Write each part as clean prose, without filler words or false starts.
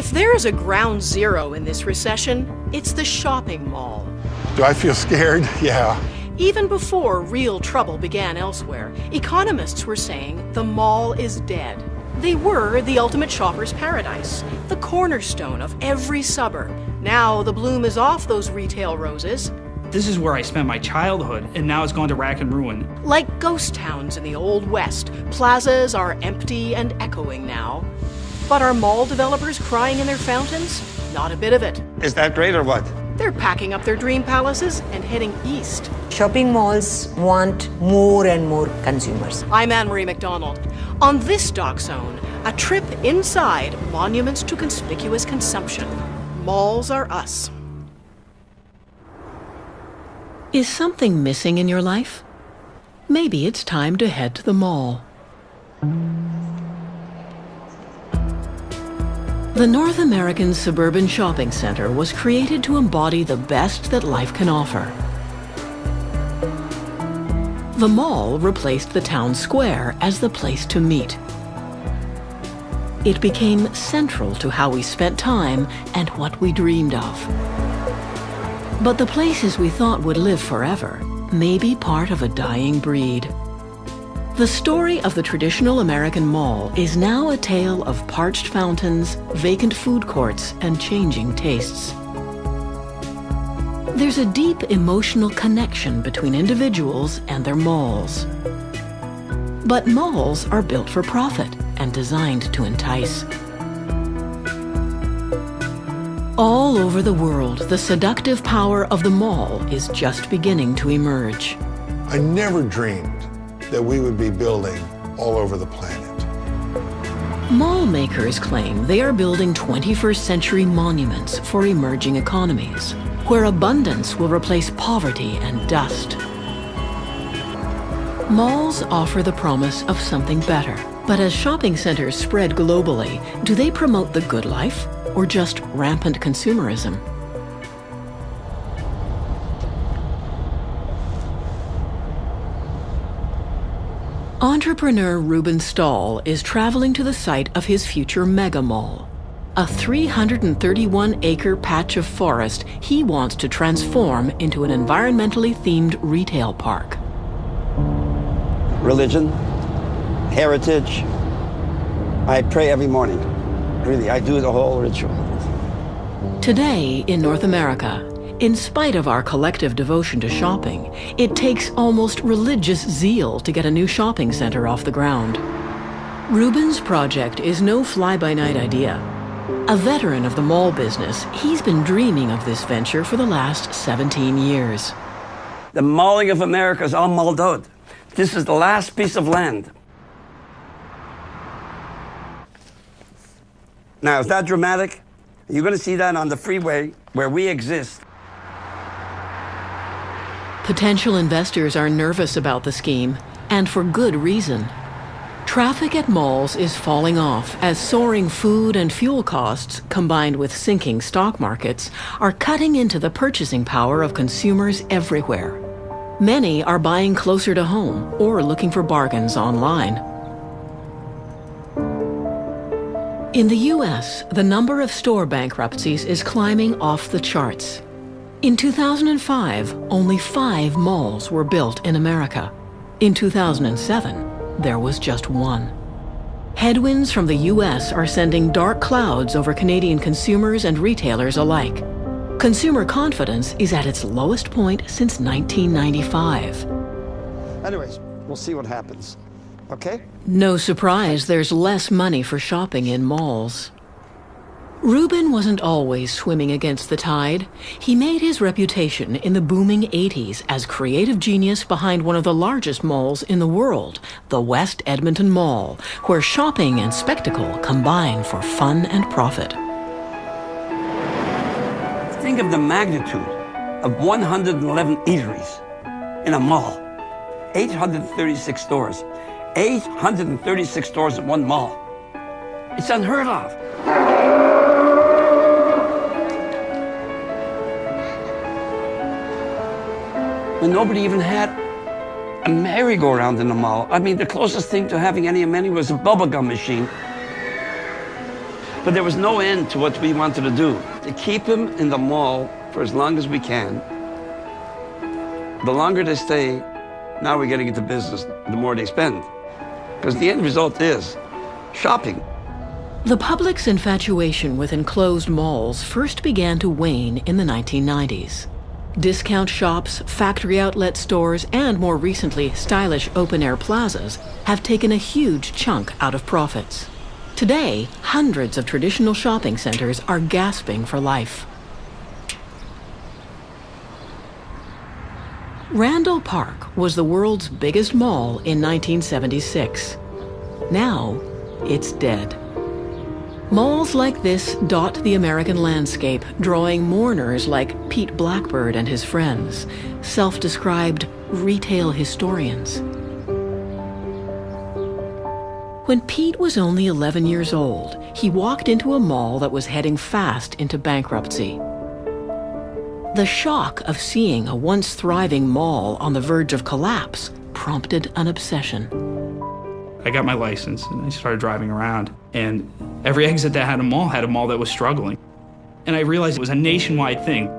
If there is a ground zero in this recession, it's the shopping mall. Do I feel scared? Yeah. Even before real trouble began elsewhere, economists were saying the mall is dead. They were the ultimate shopper's paradise, the cornerstone of every suburb. Now the bloom is off those retail roses. This is where I spent my childhood, and now it's gone to rack and ruin. Like ghost towns in the Old West, plazas are empty and echoing now. But are mall developers crying in their fountains? Not a bit of it. Is that great or what? They're packing up their dream palaces and heading east. Shopping malls want more and more consumers. I'm Anne-Marie McDonald. On this Doc Zone, a trip inside monuments to conspicuous consumption. Malls are us. Is something missing in your life? Maybe it's time to head to the mall. The North American Suburban Shopping Center was created to embody the best that life can offer. The mall replaced the town square as the place to meet. It became central to how we spent time and what we dreamed of. But the places we thought would live forever may be part of a dying breed. The story of the traditional American mall is now a tale of parched fountains, vacant food courts, and changing tastes. There's a deep emotional connection between individuals and their malls. But malls are built for profit and designed to entice. All over the world, the seductive power of the mall is just beginning to emerge. I never dreamed that we would be building all over the planet. Mall makers claim they are building 21st century monuments for emerging economies, where abundance will replace poverty and dust. Malls offer the promise of something better. But as shopping centers spread globally, do they promote the good life or just rampant consumerism? Entrepreneur Ruben Stahl is traveling to the site of his future mega mall, a 331-acre patch of forest he wants to transform into an environmentally themed retail park. Religion, heritage. I pray every morning. Really, I do the whole ritual. Today in North America, in spite of our collective devotion to shopping, it takes almost religious zeal to get a new shopping center off the ground. Ruben's project is no fly-by-night idea. A veteran of the mall business, he's been dreaming of this venture for the last 17 years. The malling of America is all malled out. This is the last piece of land. Now, is that dramatic? You're going to see that on the freeway where we exist. Potential investors are nervous about the scheme, and for good reason. Traffic at malls is falling off as soaring food and fuel costs, combined with sinking stock markets, are cutting into the purchasing power of consumers everywhere. Many are buying closer to home or looking for bargains online. In the U.S., the number of store bankruptcies is climbing off the charts. In 2005, only 5 malls were built in America. In 2007, there was just 1. Headwinds from the U.S. are sending dark clouds over Canadian consumers and retailers alike. Consumer confidence is at its lowest point since 1995. Anyways, we'll see what happens. Okay? No surprise there's less money for shopping in malls. Ruben wasn't always swimming against the tide. He made his reputation in the booming 80s as creative genius behind one of the largest malls in the world, the West Edmonton Mall, where shopping and spectacle combine for fun and profit. Think of the magnitude of 111 eateries in a mall. 836 stores. 836 stores in one mall. It's unheard of. And nobody even had a merry-go-round in the mall. I mean, the closest thing to having any amenity was a bubblegum machine. But there was no end to what we wanted to do. To keep them in the mall for as long as we can. The longer they stay, now we're getting into business, the more they spend. Because the end result is shopping. The public's infatuation with enclosed malls first began to wane in the 1990s. Discount shops, factory outlet stores, and more recently, stylish open-air plazas have taken a huge chunk out of profits. Today, hundreds of traditional shopping centers are gasping for life. Randall Park was the world's biggest mall in 1976. Now, it's dead. Malls like this dot the American landscape, drawing mourners like Pete Blackbird and his friends, self-described retail historians. When Pete was only 11 years old, he walked into a mall that was heading fast into bankruptcy. The shock of seeing a once thriving mall on the verge of collapse prompted an obsession. I got my license and I started driving around, and every exit that had a mall that was struggling. And I realized it was a nationwide thing.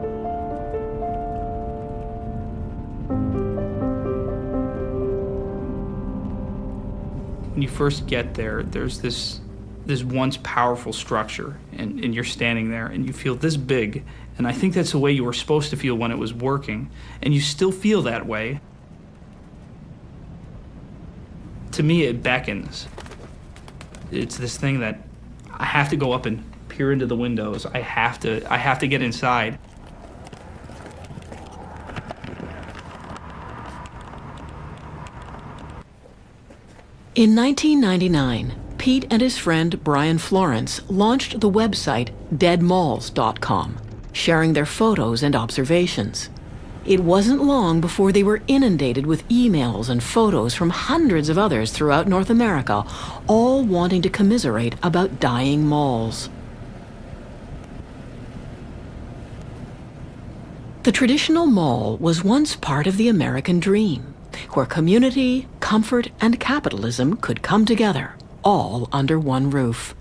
When you first get there, there's this once powerful structure, and you're standing there and you feel this big, and I think that's the way you were supposed to feel when it was working, and you still feel that way. To me, it beckons. It's this thing that I have to go up and peer into the windows. I have to get inside. In 1999, Pete and his friend Brian Florence launched the website deadmalls.com, sharing their photos and observations. It wasn't long before they were inundated with emails and photos from hundreds of others throughout North America, all wanting to commiserate about dying malls. The traditional mall was once part of the American dream, where community, comfort, and capitalism could come together, all under one roof.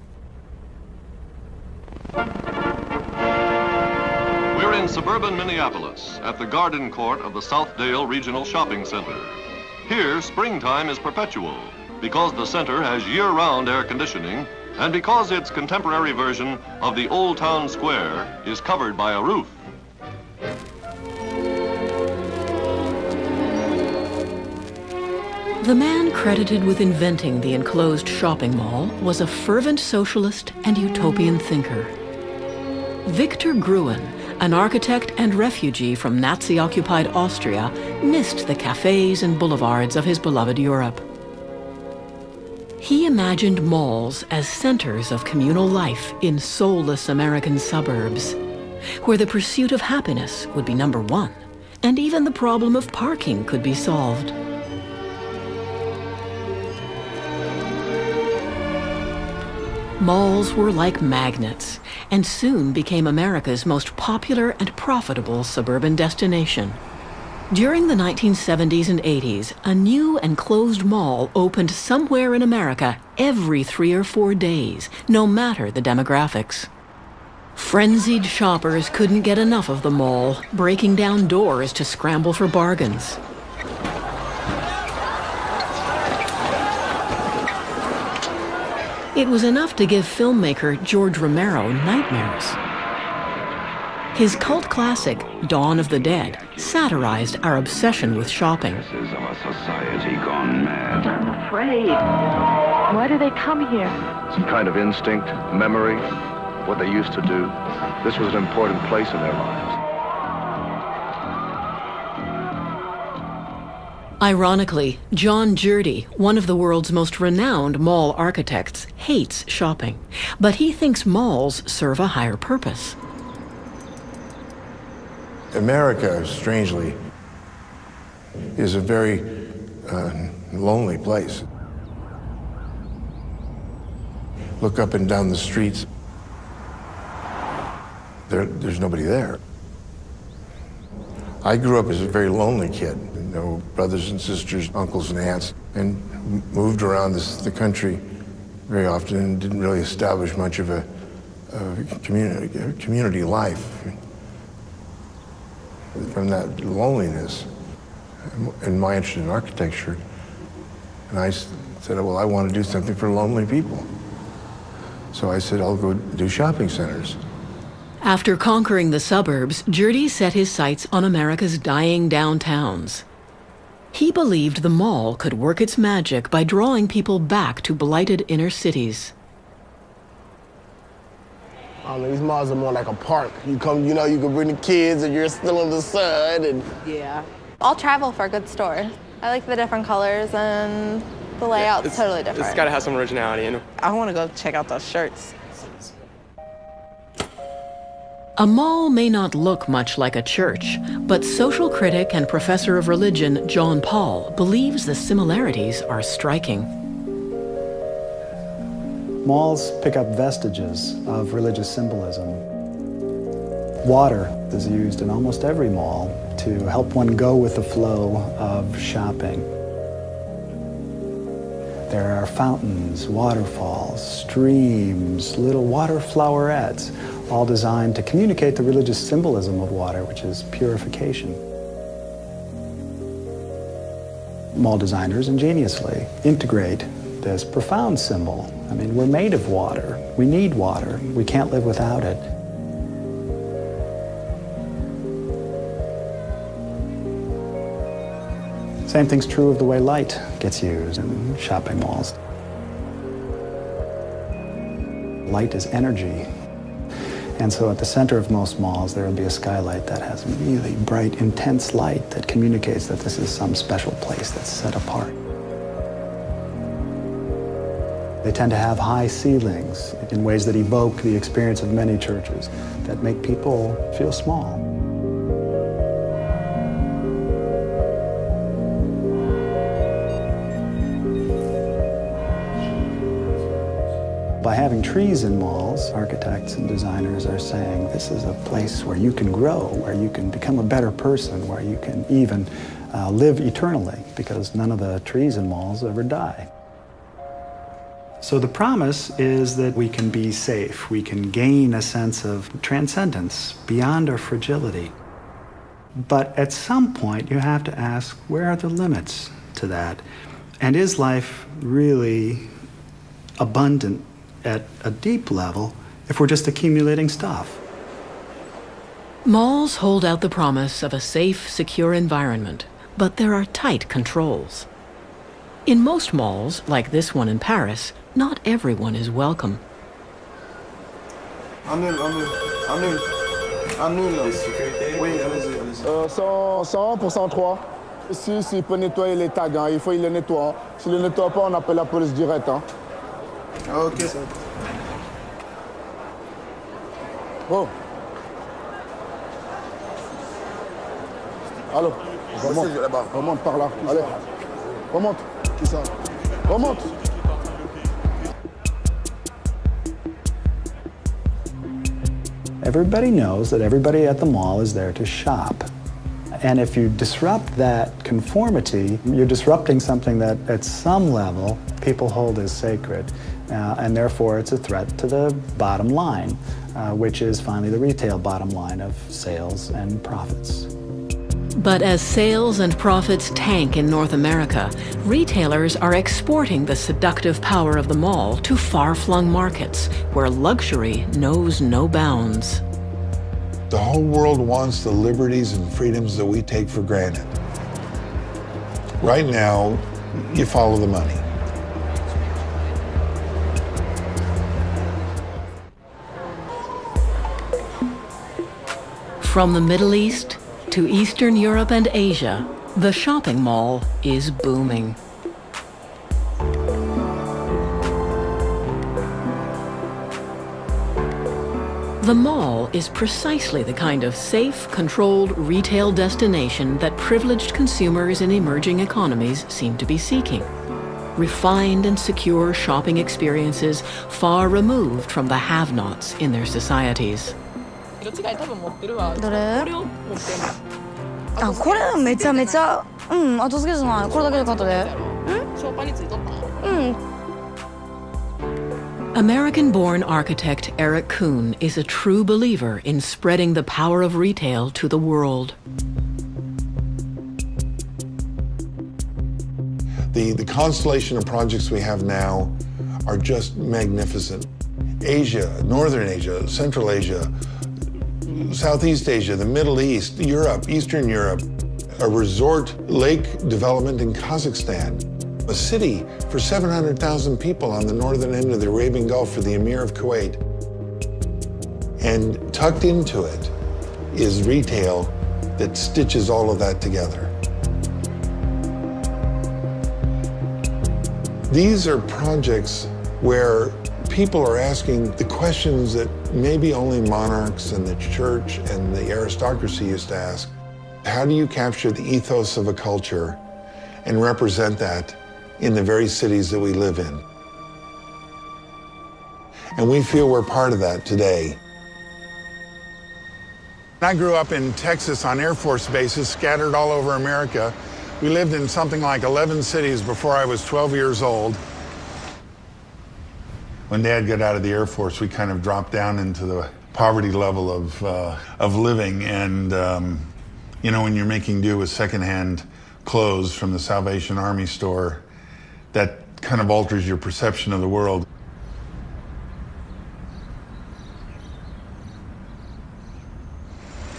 We're in suburban Minneapolis at the Garden Court of the Southdale Regional Shopping Center. Here, springtime is perpetual because the center has year-round air conditioning and because its contemporary version of the Old Town Square is covered by a roof. The man credited with inventing the enclosed shopping mall was a fervent socialist and utopian thinker. Victor Gruen, an architect and refugee from Nazi-occupied Austria, missed the cafes and boulevards of his beloved Europe. He imagined malls as centers of communal life in soulless American suburbs, where the pursuit of happiness would be number one, and even the problem of parking could be solved. Malls were like magnets, and soon became America's most popular and profitable suburban destination. During the 1970s and 80s, a new enclosed mall opened somewhere in America every 3 or 4 days, no matter the demographics. Frenzied shoppers couldn't get enough of the mall, breaking down doors to scramble for bargains. It was enough to give filmmaker George Romero nightmares. His cult classic, Dawn of the Dead, satirized our obsession with shopping. This is of a society gone mad. I'm afraid. Why do they come here? Some kind of instinct, memory, what they used to do. This was an important place in their lives. Ironically, John Jurdy, one of the world's most renowned mall architects, hates shopping, but he thinks malls serve a higher purpose. America, strangely, is a very lonely place. Look up and down the streets. There's nobody there. I grew up as a very lonely kid. No brothers and sisters, uncles and aunts, and moved around the country very often and didn't really establish much of a community life, from that loneliness, and my interest in architecture. And I said, well, I want to do something for lonely people. So I said, I'll go do shopping centers. After conquering the suburbs, Jour set his sights on America's dying downtowns. He believed the mall could work its magic by drawing people back to blighted inner cities. These malls are more like a park. You come, you know, you can bring the kids and you're still in the sun and... Yeah. I'll travel for a good store. I like the different colors and the layout's totally different. It's gotta have some originality in it. I wanna go check out those shirts. A mall may not look much like a church, but social critic and professor of religion John Paul believes the similarities are striking. Malls pick up vestiges of religious symbolism. Water is used in almost every mall to help one go with the flow of shopping. There are fountains, waterfalls, streams, little water flowerets, all designed to communicate the religious symbolism of water, which is purification. Mall designers ingeniously integrate this profound symbol. I mean, we're made of water. We need water. We can't live without it. Same thing's true of the way light gets used in shopping malls. Light is energy. And so at the center of most malls, there will be a skylight that has really bright, intense light that communicates that this is some special place that's set apart. They tend to have high ceilings in ways that evoke the experience of many churches that make people feel small. By having trees in malls, architects and designers are saying this is a place where you can grow, where you can become a better person, where you can even live eternally, because none of the trees in malls ever die. So the promise is that we can be safe, we can gain a sense of transcendence beyond our fragility. But at some point you have to ask, where are the limits to that? And is life really abundant at a deep level if we're just accumulating stuff? Malls hold out the promise of a safe, secure environment, but there are tight controls. In most malls, like this one in Paris, not everyone is welcome. I'm nul. Oui, allez-y. 101 pour 103. S'il peut nettoyer les tags, hein, il faut qu'il les nettoie. S'il ne les nettoie pas, on appelle la police directe. Hein. Ok. Oh. Allô. Remonte par là. Allez. Remonte. Qui ça? Remonte. Everybody knows that everybody at the mall is there to shop. And if you disrupt that conformity, you're disrupting something that at some level people hold as sacred. And therefore it's a threat to the bottom line, which is finally the retail bottom line of sales and profits. But as sales and profits tank in North America, retailers are exporting the seductive power of the mall to far-flung markets where luxury knows no bounds. The whole world wants the liberties and freedoms that we take for granted. Right now, you follow the money. From the Middle East to Eastern Europe and Asia, the shopping mall is booming. The mall is precisely the kind of safe, controlled retail destination that privileged consumers in emerging economies seem to be seeking. Refined and secure shopping experiences far removed from the have-nots in their societies. 色違い多分持ってるわ。どれ？これを持ってんの。あ、これめちゃめちゃ、後付けじゃない。これだけで買ったで。ショーパンについとった。American-born architect Eric Kuhn is a true believer in spreading the power of retail to the world. The constellation of projects we have now are just magnificent. Asia, Northern Asia, Central Asia, Southeast Asia, the Middle East, Europe, Eastern Europe, a resort lake development in Kazakhstan, a city for 700,000 people on the northern end of the Arabian Gulf for the Emir of Kuwait. And tucked into it is retail that stitches all of that together. These are projects where people are asking the questions that maybe only monarchs and the church and the aristocracy used to ask. How do you capture the ethos of a culture and represent that in the very cities that we live in? And we feel we're part of that today. I grew up in Texas on Air Force bases scattered all over America. We lived in something like 11 cities before I was 12 years old. When Dad got out of the Air Force, we kind of dropped down into the poverty level of living. And, you know, when you're making do with secondhand clothes from the Salvation Army store, that kind of alters your perception of the world.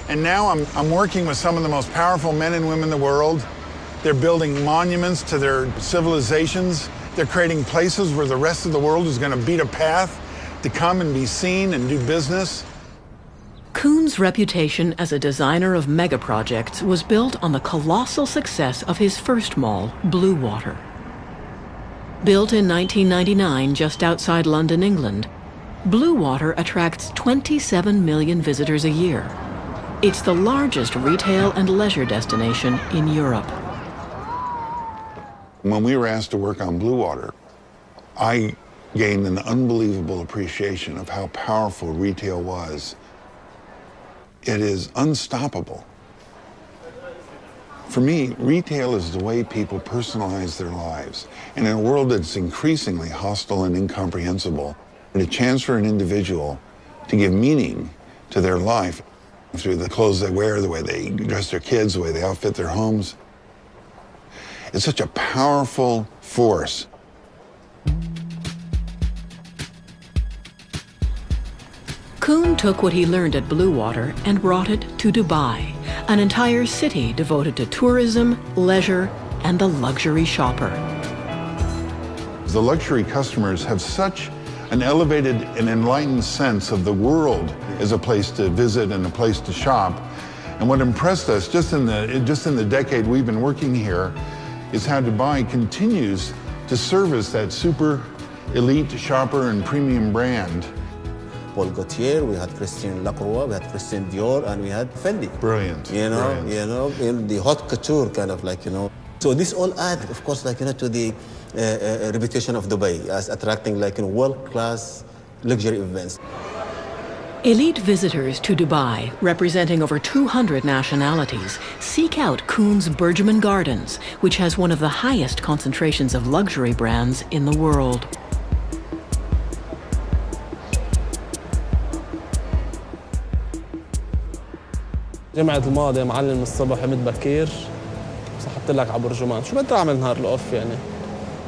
And now I'm working with some of the most powerful men and women in the world. They're building monuments to their civilizations. They're creating places where the rest of the world is going to beat a path to come and be seen and do business. Kuhn's reputation as a designer of mega projects was built on the colossal success of his first mall, Blue Water. Built in 1999 just outside London, England, Blue Water attracts 27 million visitors a year. It's the largest retail and leisure destination in Europe. When we were asked to work on Blue Water, I gained an unbelievable appreciation of how powerful retail was. It is unstoppable. For me, retail is the way people personalize their lives. And in a world that's increasingly hostile and incomprehensible, a chance for an individual to give meaning to their life through the clothes they wear, the way they dress their kids, the way they outfit their homes. It's such a powerful force. Kuhn took what he learned at Blue Water and brought it to Dubai, an entire city devoted to tourism, leisure, and the luxury shopper. The luxury customers have such an elevated and enlightened sense of the world as a place to visit and a place to shop. And what impressed us just in the decade we've been working here is how Dubai continues to service that super elite shopper and premium brand. Paul Gaultier, we had Christian Lacroix, we had Christian Dior, and we had Fendi. Brilliant. In the haute couture kind of like, So this all add, of course, like, to the reputation of Dubai as attracting like world-class luxury events. Elite visitors to Dubai, representing over 200 nationalities, seek out Kuhn's Bergman Gardens, which has one of the highest concentrations of luxury brands in the world. جمعة الماضي معلم الصبح قمت بكير صحبت لك على برجمان شو بدي اعمل نهار الاوف يعني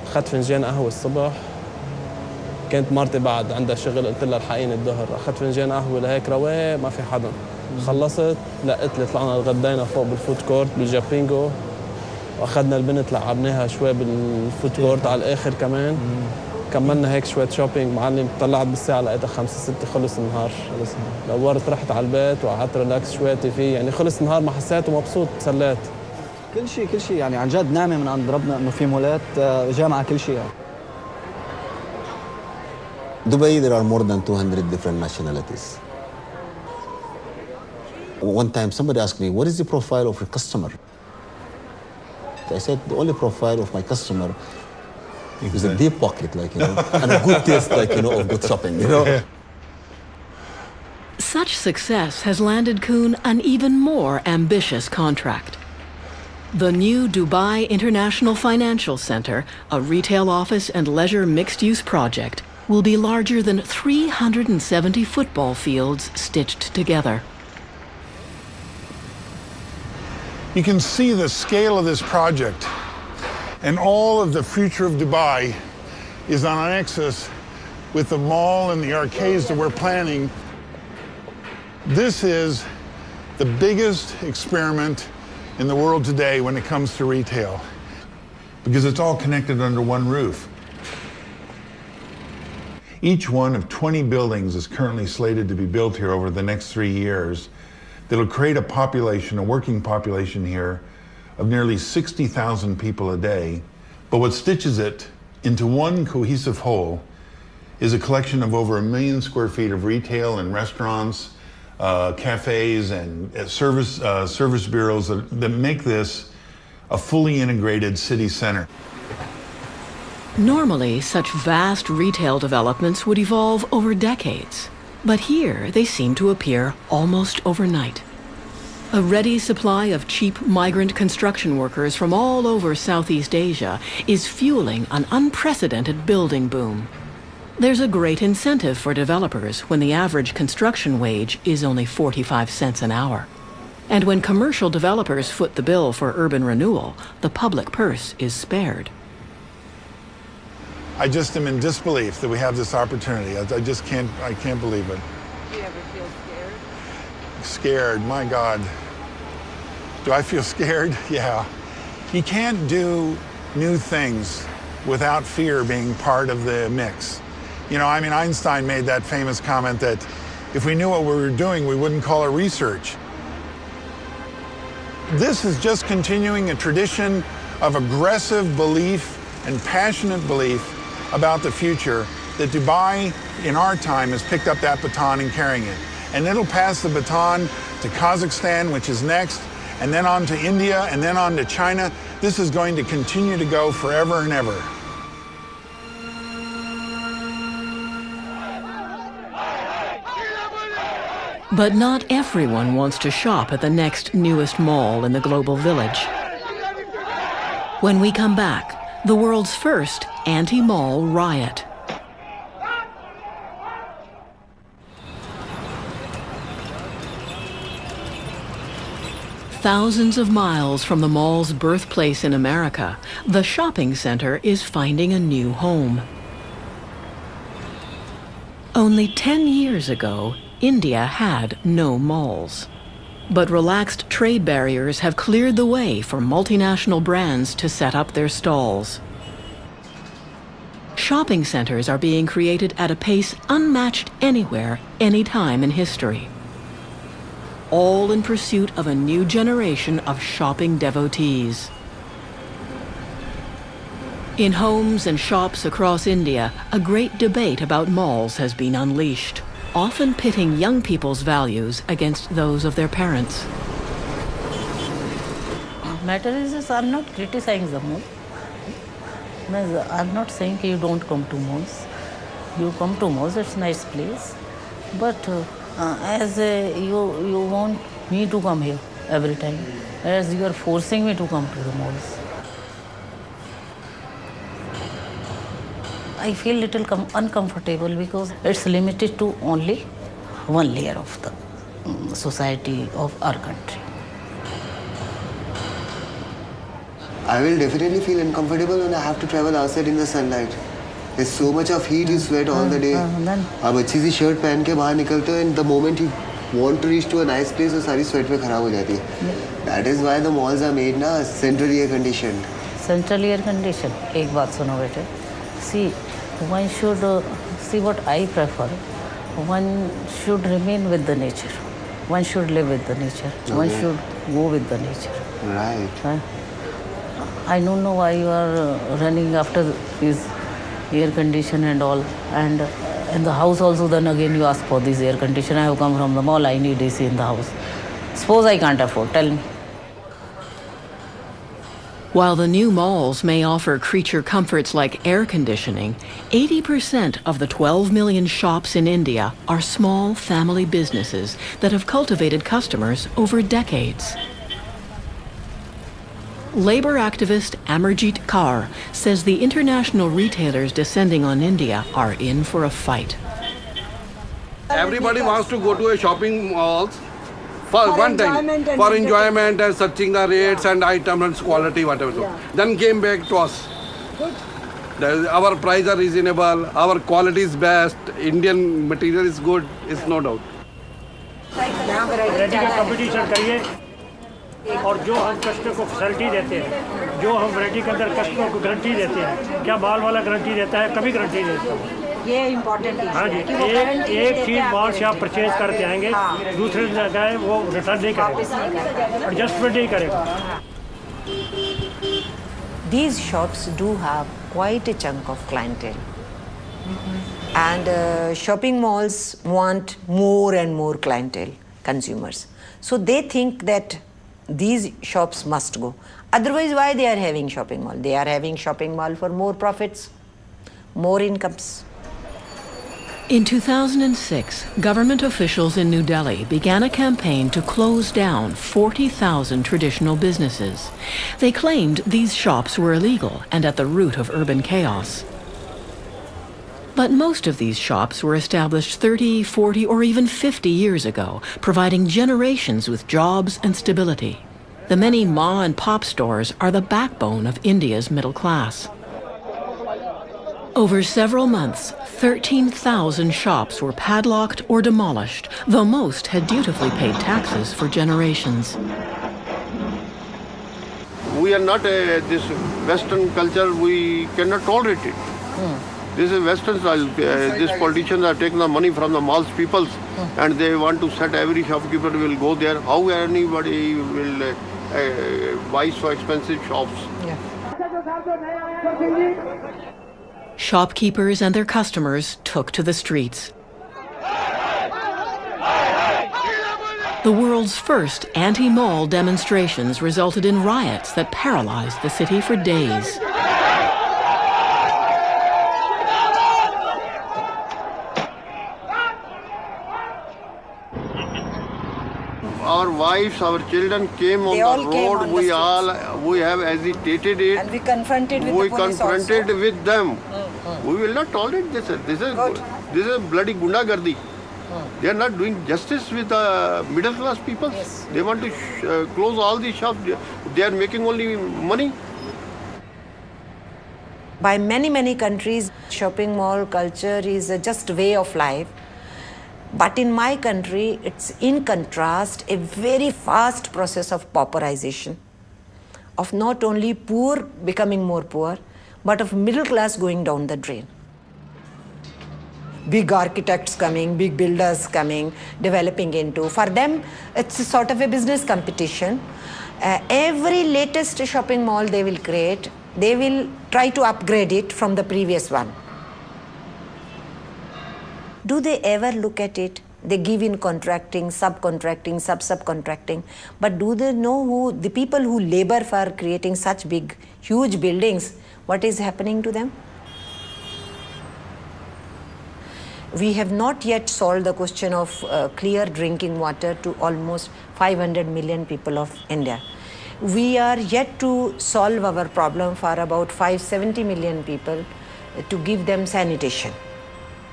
اخذت فنجان قهوه الصبح كانت مرتي بعد عندها شغل قلت لها الحقيني الظهر اخذت فنجان قهوه لهيك رواق ما في حدا خلصت لقيت لي طلعنا غدينا فوق بالفود كورت بالجابينجو واخذنا البنت لعبناها شوي بالفود كورت على الاخر كمان كملنا هيك شويه شوبينج معلم طلعت بالساعه لقيتها 5 6 خلص النهار دورت رحت على البيت وقعدت ريلاكس شوي تي في يعني خلص النهار ما حسيت ومبسوط تسليت كل شيء يعني عن جد نعمه من عند ربنا انه في مولات جامعه كل شيء يعني. Dubai, there are more than 200 different nationalities. One time somebody asked me, what is the profile of your customer? I said, the only profile of my customer is a deep pocket, like, and a good taste, like, of good shopping, Such success has landed Kuhn an even more ambitious contract. The new Dubai International Financial Center, a retail office and leisure mixed-use project, will be larger than 370 football fields stitched together. You can see the scale of this project, and all of the future of Dubai is on an axis with the mall and the arcades that we're planning. This is the biggest experiment in the world today when it comes to retail, because it's all connected under one roof. Each one of 20 buildings is currently slated to be built here over the next 3 years that'll create a population, a working population here of nearly 60,000 people a day. But what stitches it into one cohesive whole is a collection of over 1 million square feet of retail and restaurants, cafes and service bureaus that make this a fully integrated city center. Normally, such vast retail developments would evolve over decades, but here they seem to appear almost overnight. A ready supply of cheap migrant construction workers from all over Southeast Asia is fueling an unprecedented building boom. There's a great incentive for developers when the average construction wage is only 45 cents an hour. And when commercial developers foot the bill for urban renewal, the public purse is spared. I just am in disbelief that we have this opportunity. I can't believe it. Do you ever feel scared? Scared, my God. Do I feel scared? Yeah. You can't do new things without fear being part of the mix. You know, I mean, Einstein made that famous comment that if we knew what we were doing, we wouldn't call it research. This is just continuing a tradition of aggressive belief and passionate belief about the future that Dubai, in our time, has picked up that baton and carrying it. And it'll pass the baton to Kazakhstan, which is next, and then on to India, and then on to China. This is going to continue to go forever and ever. But not everyone wants to shop at the next newest mall in the global village. When we come back, the world's first anti-mall riot. Thousands of miles from the mall's birthplace in America, the shopping center is finding a new home. Only 10 years ago, India had no malls. But relaxed trade barriers have cleared the way for multinational brands to set up their stalls. Shopping centers are being created at a pace unmatched anywhere, anytime in history. All in pursuit of a new generation of shopping devotees. In homes and shops across India, a great debate about malls has been unleashed, often pitting young people's values against those of their parents. Matter is, I'm not criticizing the mall. I'm not saying you don't come to malls. You come to malls, it's a nice place. But you want me to come here every time, as you are forcing me to come to the malls. I feel little uncomfortable because it's limited to only one layer of the society of our country. I will definitely feel uncomfortable when I have to travel outside in the sunlight. There's so much of heat, you sweat all the day. आप अच्छी सी shirt पहन के बाहर निकलते हो and the moment you want to reach to a nice place, वो सारी sweat में खराब हो जाती है. That is why the malls are made ना central air conditioned. Central air conditioned. एक बात सुनो बेटे. See, one should see what I prefer. One should remain with the nature. One should live with the nature. Okay. One should go with the nature. Right. I don't know why you are running after this air condition and all, and in the house also. Then again you ask for this air condition. I have come from the mall. I need AC in the house. Suppose I can't afford. Tell me. While the new malls may offer creature comforts like air conditioning, 80% of the 12 million shops in India are small family businesses that have cultivated customers over decades. Labor activist Amarjit Kaur says the international retailers descending on India are in for a fight. Everybody wants to go to a shopping mall for one time, for enjoyment and searching the rates and items and quality, whatever. Yeah. Then came back to us. Good. Our prices are reasonable, our quality is best, Indian material is good, it's no doubt. Variety का competition करिए और जो हम customer को facility देते हैं, जो हम वैरायटी के अंदर कस्टमर को गारंटी देते हैं, क्या माल वाला गारंटी देता है, कभी गारंटी नहीं देता। ये इम्पोर्टेंट है। हाँ जी, एक चीज माल से आप परचेज करके आएंगे, दूसरे जगह वो रिटर्न नहीं करेगा, एडजस्टमेंट नहीं करेगा। These shops do have quite a chunk of clientele. And shopping malls want more and more clientele, consumers. So they think that these shops must go. Otherwise, why they are having shopping mall? They are having shopping mall for more profits, more incomes. In 2006, government officials in New Delhi began a campaign to close down 40,000 traditional businesses. They claimed these shops were illegal and at the root of urban chaos. But most of these shops were established 30, 40, or even 50 years ago, providing generations with jobs and stability. The many ma and pop stores are the backbone of India's middle class. Over several months, 13,000 shops were padlocked or demolished, though most had dutifully paid taxes for generations. We are not this Western culture, we cannot tolerate it. This is Western style. These politicians are taking the money from the malls peoples and they want to set every shopkeeper will go there. How anybody will buy so expensive shops? Yeah. Shopkeepers and their customers took to the streets. The world's first anti-mall demonstrations resulted in riots that paralyzed the city for days. Our wives, our children came on the road. We have agitated it. And we confronted with the police also. We confronted with them. We will not tolerate this. This is bloody gundagardi. They are not doing justice with the middle class people. Yes. They want to close all these shops. They are making only money. By many countries, shopping mall culture is just a way of life. But in my country, it's in contrast a very fast process of pauperization, of not only poor becoming more poor, but of middle class going down the drain. Big architects coming, big builders coming, developing into. For them, it's a sort of a business competition. Every latest shopping mall they will create, they will try to upgrade it from the previous one. Do they ever look at it? They give in contracting, subcontracting, subcontracting. But do they know who, the people who labor for creating such big, huge buildings, what is happening to them? We have not yet solved the question of clear drinking water to almost 500 million people of India. We are yet to solve our problem for about 570 million people to give them sanitation.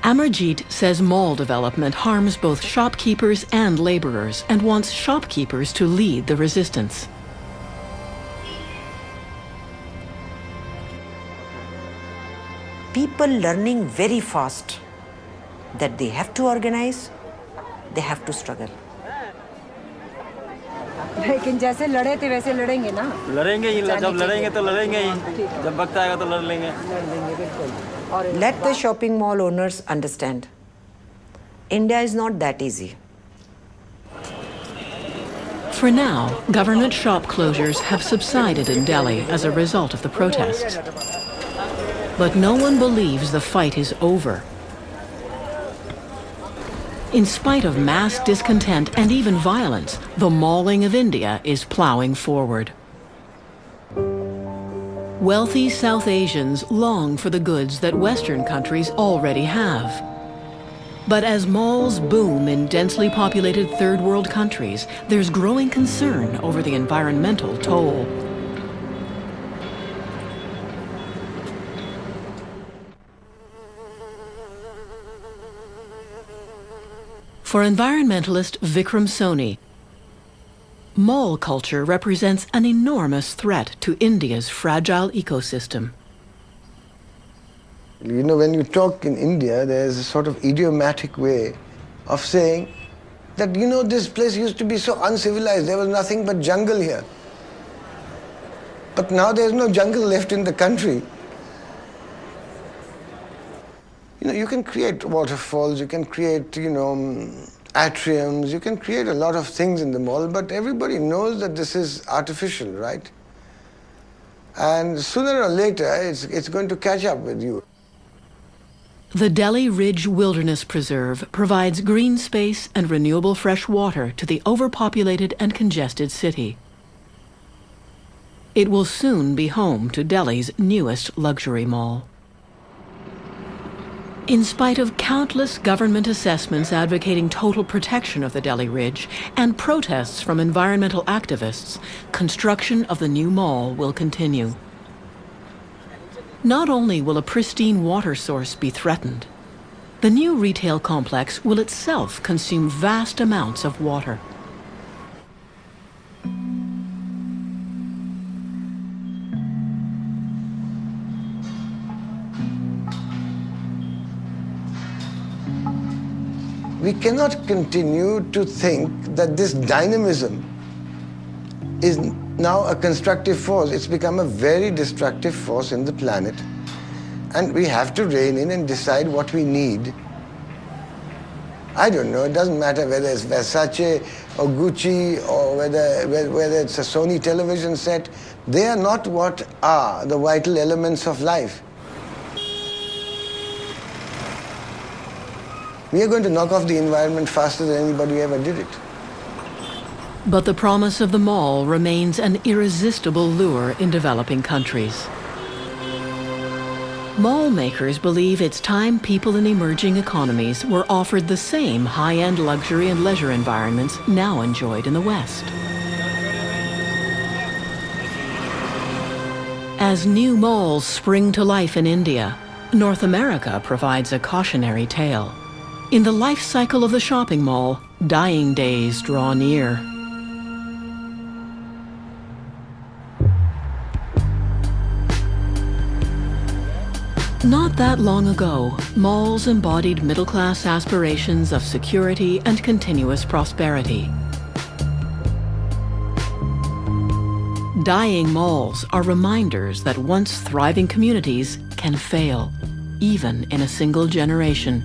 Amarjit says mall development harms both shopkeepers and laborers and wants shopkeepers to lead the resistance. People learning very fast that they have to organize, they have to struggle. लेकिन जैसे लड़े थे वैसे लड़ेंगे ना? लड़ेंगे ही, जब लड़ेंगे तो लड़ेंगे ही, जब वक्त आएगा तो लड़ लेंगे। बिल्कुल। Let the shopping mall owners understand, India is not that easy. For now, government shop closures have subsided in Delhi as a result of the protests. But no one believes the fight is over. In spite of mass discontent and even violence, the mauling of India is plowing forward. Wealthy South Asians long for the goods that Western countries already have. But as malls boom in densely populated third world countries, there's growing concern over the environmental toll. For environmentalist Vikram Soni, mall culture represents an enormous threat to India's fragile ecosystem. You know, when you talk in India, there's a sort of idiomatic way of saying that, you know, this place used to be so uncivilized, there was nothing but jungle here. But now there's no jungle left in the country. You know, you can create waterfalls, you can create, you know, atriums, you can create a lot of things in the mall, but everybody knows that this is artificial, right? And sooner or later, it's going to catch up with you. The Delhi Ridge Wilderness Preserve provides green space and renewable fresh water to the overpopulated and congested city. It will soon be home to Delhi's newest luxury mall. In spite of countless government assessments advocating total protection of the Delhi Ridge and protests from environmental activists, construction of the new mall will continue. Not only will a pristine water source be threatened, the new retail complex will itself consume vast amounts of water. We cannot continue to think that this dynamism is now a constructive force. It's become a very destructive force in the planet. And we have to rein in and decide what we need. I don't know, it doesn't matter whether it's Versace or Gucci or whether it's a Sony television set. They are not what are the vital elements of life. We are going to knock off the environment faster than anybody ever did it. But the promise of the mall remains an irresistible lure in developing countries. Mall makers believe it's time people in emerging economies were offered the same high-end luxury and leisure environments now enjoyed in the West. As new malls spring to life in India, North America provides a cautionary tale. In the life cycle of the shopping mall, dying days draw near. Not that long ago, malls embodied middle-class aspirations of security and continuous prosperity. Dying malls are reminders that once thriving communities can fail, even in a single generation.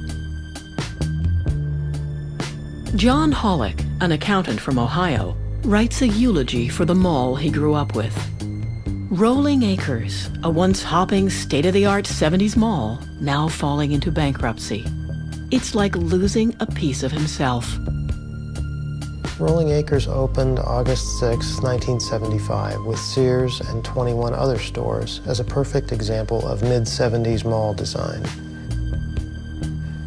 John Hollick, an accountant from Ohio, writes a eulogy for the mall he grew up with. Rolling Acres, a once hopping, state-of-the-art 70s mall, now falling into bankruptcy. It's like losing a piece of himself. Rolling Acres opened August 6, 1975, with Sears and 21 other stores as a perfect example of mid-70s mall design.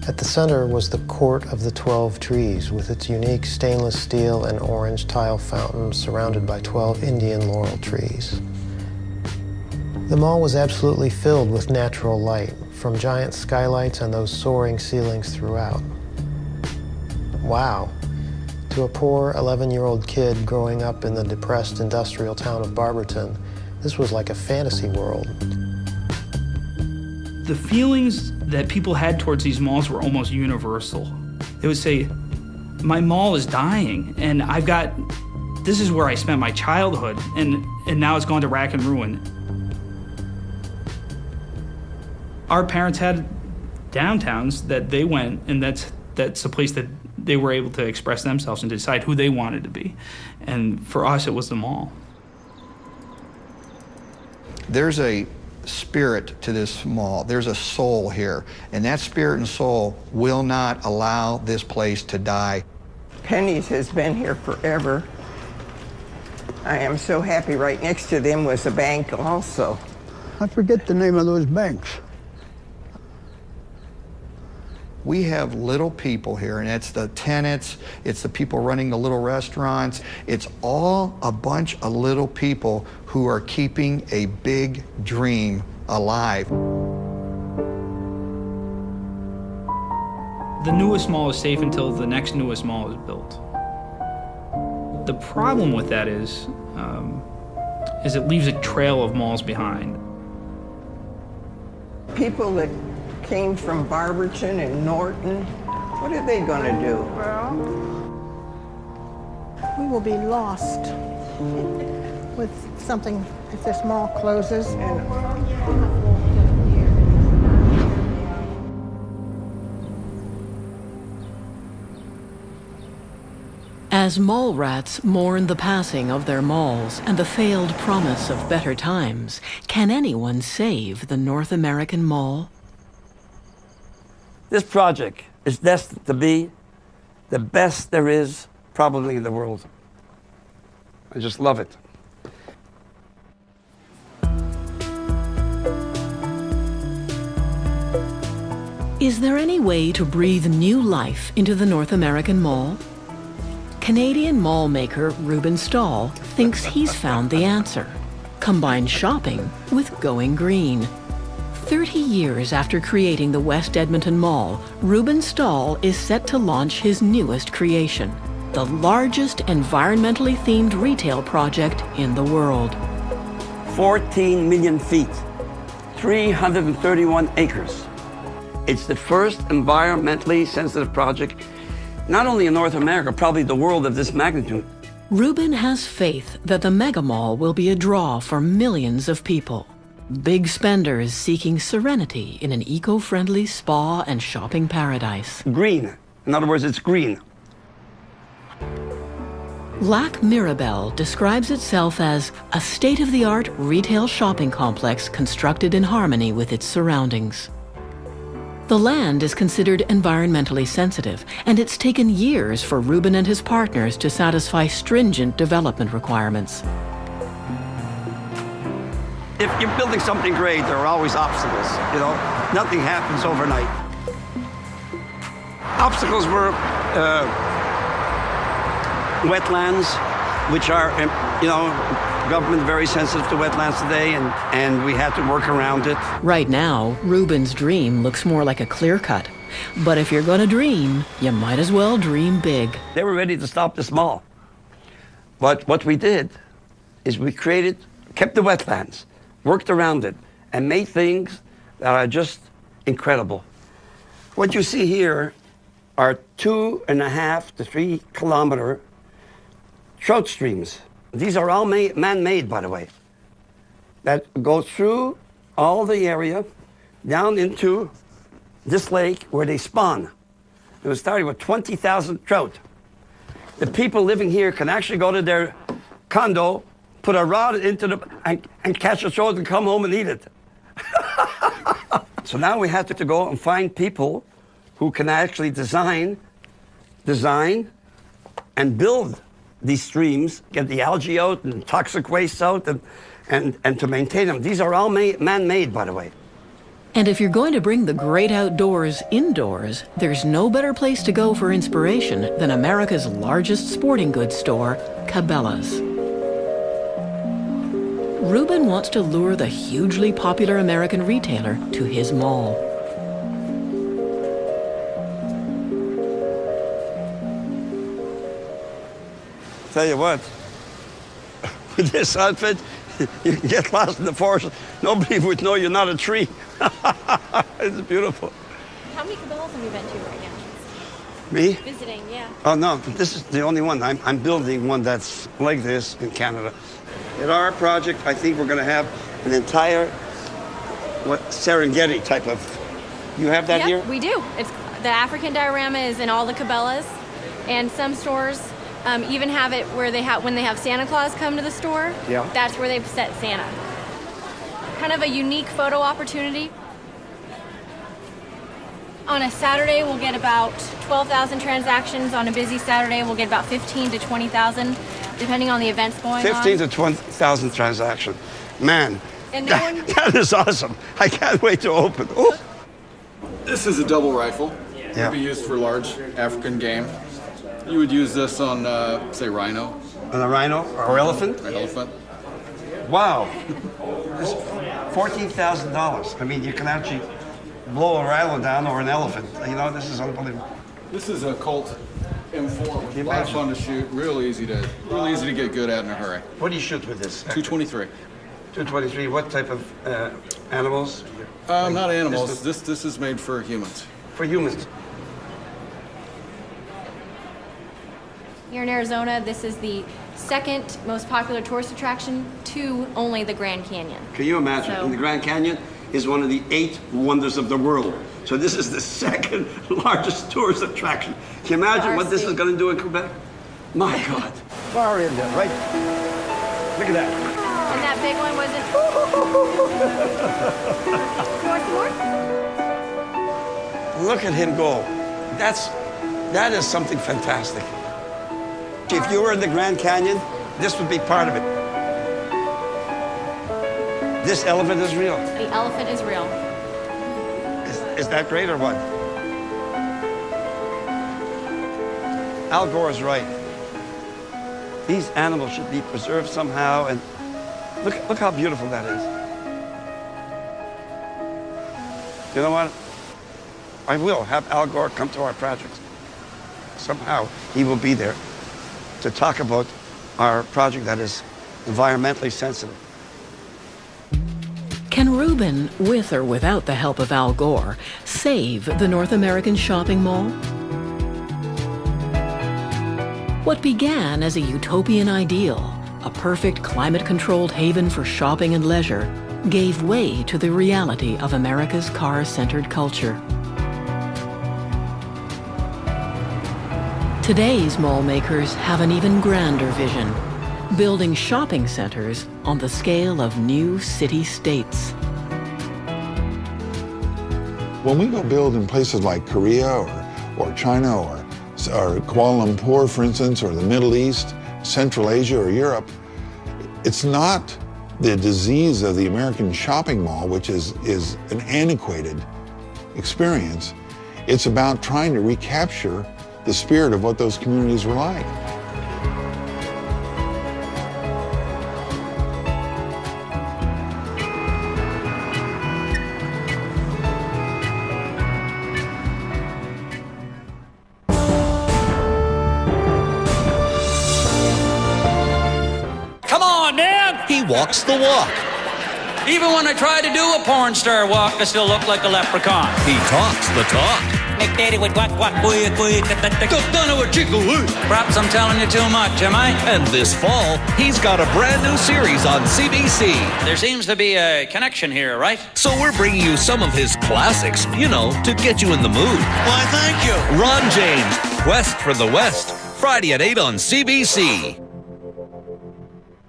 At the center was the Court of the 12 Trees, with its unique stainless steel and orange tile fountain surrounded by 12 Indian laurel trees. The mall was absolutely filled with natural light, from giant skylights and those soaring ceilings throughout. Wow. To a poor 11-year-old kid growing up in the depressed industrial town of Barberton, this was like a fantasy world. The feelings that people had towards these malls were almost universal. They would say, my mall is dying, and this is where I spent my childhood, and now it's gone to rack and ruin. Our parents had downtowns that they went, and that's a place that they were able to express themselves and decide who they wanted to be. And for us, it was the mall. There's a spirit to this mall. There's a soul here, and that spirit and soul will not allow this place to die. Penny's has been here forever. I am so happy. Right next to them was a bank also. I forget the name of those banks. We have little people here, and it's the tenants, it's the people running the little restaurants. It's all a bunch of little people who are keeping a big dream alive. The newest mall is safe until the next newest mall is built. The problem with that is it leaves a trail of malls behind. People that came from Barberton and Norton, what are they going to do? Well, we will be lost with something if this mall closes. As mall rats mourn the passing of their malls and the failed promise of better times, can anyone save the North American mall? This project is destined to be the best there is probably in the world. I just love it. Is there any way to breathe new life into the North American mall? Canadian mall maker Ruben Stahl thinks he's found the answer. Combine shopping with going green. 30 years after creating the West Edmonton Mall, Ruben Stahl is set to launch his newest creation, the largest environmentally themed retail project in the world. 14 million feet, 331 acres. It's the first environmentally sensitive project, not only in North America, probably the world of this magnitude. Ruben has faith that the mega mall will be a draw for millions of people. Big spenders seeking serenity in an eco-friendly spa and shopping paradise. Green. In other words, it's green. Lac Mirabel describes itself as a state-of-the-art retail shopping complex constructed in harmony with its surroundings. The land is considered environmentally sensitive, and it's taken years for Ruben and his partners to satisfy stringent development requirements. If you're building something great, there are always obstacles, you know? Nothing happens overnight. Obstacles were wetlands, which are, you know, government very sensitive to wetlands today, and we had to work around it. Right now, Ruben's dream looks more like a clear cut. But if you're gonna dream, you might as well dream big. They were ready to stop this mall. But what we did is we kept the wetlands, worked around it, and made things that are just incredible. What you see here are 2.5 to 3 kilometer trout streams. These are all man-made, by the way, that go through all the area down into this lake where they spawn. It was starting with 20,000 trout. The people living here can actually go to their condo, put a rod into and catch a trout and come home and eat it. So now we had to go and find people who can actually design and build these streams, get the algae out and toxic waste out and to maintain them. These are all man-made, by the way. And if you're going to bring the great outdoors indoors, there's no better place to go for inspiration than America's largest sporting goods store, Cabela's. Ruben wants to lure the hugely popular American retailer to his mall. Tell you what, with this outfit, you can get lost in the forest. Nobody would know you're not a tree. It's beautiful. How many Cabela's have you been to right now? Me? Visiting, yeah. Oh, no, this is the only one. I'm building one that's like this in Canada. At our project, I think we're going to have an entire Serengeti type of... You have that here? We do. The African diorama is in all the Cabela's, and some stores even have it where when they have Santa Claus come to the store. Yeah. That's where they've set Santa. Kind of a unique photo opportunity. On a Saturday, we'll get about 12,000 transactions. On a busy Saturday, we'll get about 15 to 20,000, depending on the events going on. 15 to 20,000 transactions. Man, And that is awesome. I can't wait to open. Ooh. This is a double rifle. It Yeah. would be used for large African game. You would use this on, say, rhino. On a rhino or elephant? An elephant. Wow. $14,000. I mean, you can actually blow a rhino down or an elephant. You know, this is unbelievable. This is a Colt M4. A lot of fun to shoot. Real easy to get good at in a hurry. What do you shoot with this? 223. 223. What type of animals? Not animals. This is made for humans. For humans. Here in Arizona, this is the second most popular tourist attraction to only the Grand Canyon. Can you imagine? So, and the Grand Canyon is one of the 8 wonders of the world. So this is the second largest tourist attraction. Can you imagine what this is going to do in Quebec? My God. Far in there, right? Look at that. And that big one wasn't... You want some more? Look at him go. That is something fantastic. If you were in the Grand Canyon, this would be part of it. This elephant is real. The elephant is real. Is that great or what? Al Gore is right. These animals should be preserved somehow, and look how beautiful that is. You know what? I will have Al Gore come to our project. Somehow he will be there to talk about our project that is environmentally sensitive. Can Rubin, with or without the help of Al Gore, save the North American shopping mall? What began as a utopian ideal, a perfect climate-controlled haven for shopping and leisure, gave way to the reality of America's car-centered culture. Today's mall makers have an even grander vision, building shopping centers on the scale of new city-states. When we go build in places like Korea or China or Kuala Lumpur, for instance, or the Middle East, Central Asia or Europe, it's not the disease of the American shopping mall, which is an antiquated experience. It's about trying to recapture the spirit of what those communities were like. Come on, man! He walks the walk. Even when I try to do a porn star walk, I still look like a leprechaun. He talks the talk. Perhaps I'm telling you too much, am I? And this fall, he's got a brand new series on CBC. There seems to be a connection here, right? So we're bringing you some of his classics, you know, to get you in the mood. Why, thank you. Ron James, Quest for the West, Friday at 8 on CBC.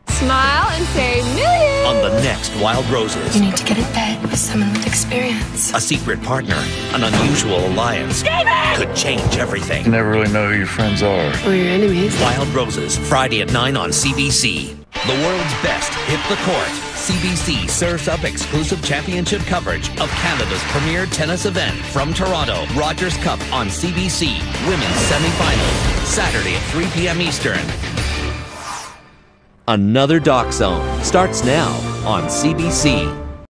Smile and say millions. On the next Wild Roses. You need to get in bed with someone with experience. A secret partner, an unusual alliance. David! Could change everything. You never really know who your friends are. Or your enemies. Wild Roses, Friday at 9 on CBC. The world's best hit the court. CBC serves up exclusive championship coverage of Canada's premier tennis event from Toronto. Rogers Cup on CBC. Women's semifinals. Saturday at 3 p.m. Eastern. Another Doc Zone starts now on CBC.